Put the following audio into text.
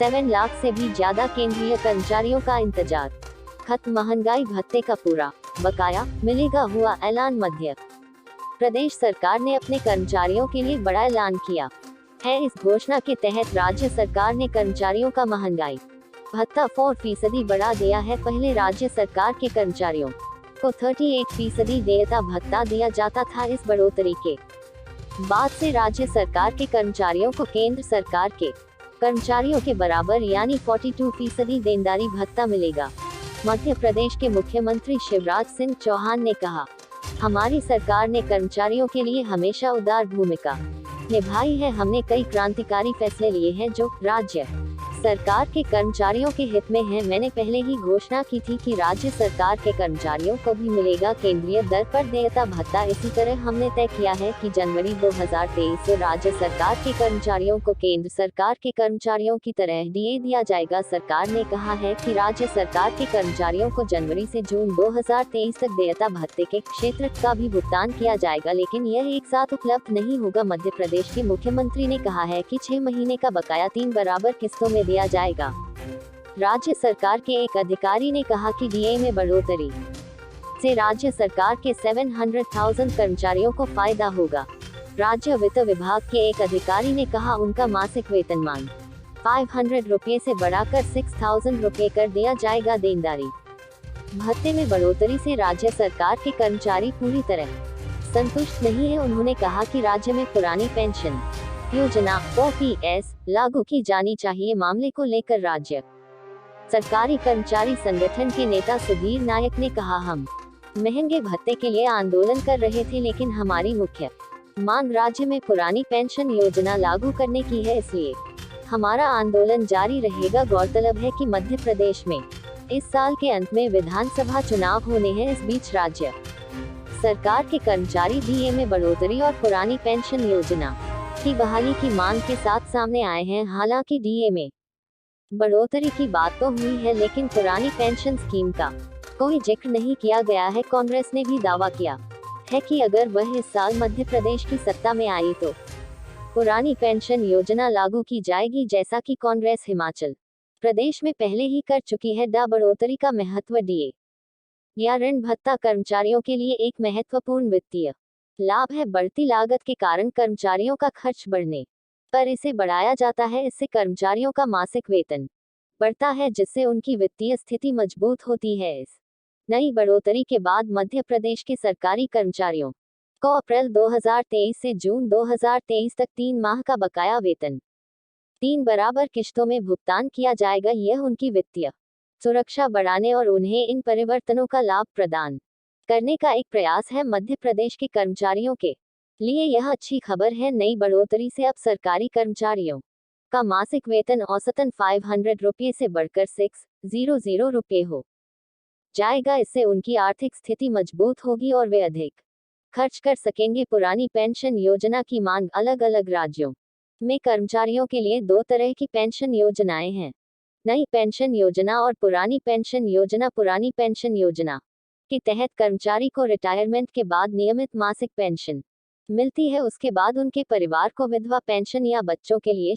7 लाख से भी ज्यादा केंद्रीय कर्मचारियों का इंतजार। खत्म महंगाई भत्ते का पूरा बकाया, मिलेगा, हुआ ऐलान। मध्य प्रदेश सरकार ने अपने कर्मचारियों के लिए बड़ा ऐलान किया है। इस घोषणा के तहत राज्य सरकार ने कर्मचारियों का महंगाई भत्ता 4% बढ़ा दिया है। पहले राज्य सरकार के कर्मचारियों को 38% देयता भत्ता दिया जाता था। इस बढ़ोतरी के बाद से राज्य सरकार के कर्मचारियों को केंद्र सरकार के कर्मचारियों के बराबर यानी 42% देनदारी भत्ता मिलेगा। मध्य प्रदेश के मुख्यमंत्री शिवराज सिंह चौहान ने कहा, हमारी सरकार ने कर्मचारियों के लिए हमेशा उदार भूमिका निभाई है। हमने कई क्रांतिकारी फैसले लिए हैं जो राज्य सरकार के कर्मचारियों के हित में हैं। मैंने पहले ही घोषणा की थी कि राज्य सरकार के कर्मचारियों को भी मिलेगा केंद्रीय दर पर देयता भत्ता। इसी तरह हमने तय किया है कि जनवरी 2023 से राज्य सरकार के कर्मचारियों को केंद्र सरकार के कर्मचारियों की तरह डीए दिया जाएगा। सरकार ने कहा है कि राज्य सरकार के कर्मचारियों को जनवरी से जून 2023 तक देयता भत्ते के क्षेत्र का भी भुगतान किया जाएगा, लेकिन यह एक साथ उपलब्ध नहीं होगा। मध्य प्रदेश के मुख्यमंत्री ने कहा है कि 6 महीने का बकाया 3 बराबर किस्तों में दिया जाएगा। राज्य सरकार के एक अधिकारी ने कहा कि डीए में बढ़ोतरी से राज्य सरकार के 700,000 कर्मचारियों को फायदा होगा। राज्य वित्त विभाग के एक अधिकारी ने कहा, उनका मासिक वेतनमान 500 रुपये से बढ़ाकर 6,000 रुपये कर दिया जाएगा। देनदारी भत्ते में बढ़ोतरी से राज्य सरकार के कर्मचारी पूरी तरह संतुष्ट नहीं है। उन्होंने कहा कि राज्य में पुरानी पेंशन योजना ओपीएस लागू की जानी चाहिए। मामले को लेकर राज्य सरकारी कर्मचारी संगठन के नेता सुधीर नायक ने कहा, हम महंगे भत्ते के लिए आंदोलन कर रहे थे, लेकिन हमारी मुख्य मांग राज्य में पुरानी पेंशन योजना लागू करने की है, इसलिए हमारा आंदोलन जारी रहेगा। गौरतलब है कि मध्य प्रदेश में इस साल के अंत में विधानसभा चुनाव होने हैं। इस बीच राज्य सरकार के कर्मचारी डीए में बढ़ोतरी और पुरानी पेंशन योजना की बहाली की मांग के साथ सामने आए हैं। हालांकि डीए में बढ़ोतरी की बात तो हुई है, लेकिन पुरानी पेंशन स्कीम का कोई जिक्र नहीं किया गया है। कांग्रेस ने भी दावा किया है कि अगर वह इस साल मध्य प्रदेश की सत्ता में आई तो पुरानी पेंशन योजना लागू की जाएगी, जैसा कि कांग्रेस हिमाचल प्रदेश में पहले ही कर चुकी है। बढ़ोतरी का महत्व डीए या ऋण भत्ता कर्मचारियों के लिए एक महत्वपूर्ण वित्तीय लाभ है। बढ़ती लागत के कारण कर्मचारियों का खर्च बढ़ने पर इसे बढ़ाया जाता है। इससे कर्मचारियों का मासिक वेतन बढ़ता है, जिससे उनकी वित्तीय स्थिति मजबूत होती है। इस नई बढ़ोतरी के बाद मध्य प्रदेश के सरकारी कर्मचारियों को अप्रैल 2023 से जून 2023 तक 3 माह का बकाया वेतन 3 बराबर किश्तों में भुगतान किया जाएगा। यह उनकी वित्तीय सुरक्षा बढ़ाने और उन्हें इन परिवर्तनों का लाभ प्रदान करने का एक प्रयास है। मध्य प्रदेश के कर्मचारियों के लिए यह अच्छी खबर है। नई बढ़ोतरी से अब सरकारी कर्मचारियों का मासिक वेतन औसतन 500 रुपये से बढ़कर 600 रुपये हो जाएगा। इससे उनकी आर्थिक स्थिति मजबूत होगी और वे अधिक खर्च कर सकेंगे। पुरानी पेंशन योजना की मांग अलग अलग राज्यों में कर्मचारियों के लिए 2 तरह की पेंशन योजनाएं हैं, नई पेंशन योजना और पुरानी पेंशन योजना। पुरानी पेंशन योजना के तहत कर्मचारी को रिटायरमेंट के बाद नियमित मासिक पेंशन मिलती है। उसके बाद उनके परिवार को विधवा पेंशन या बच्चों के लिए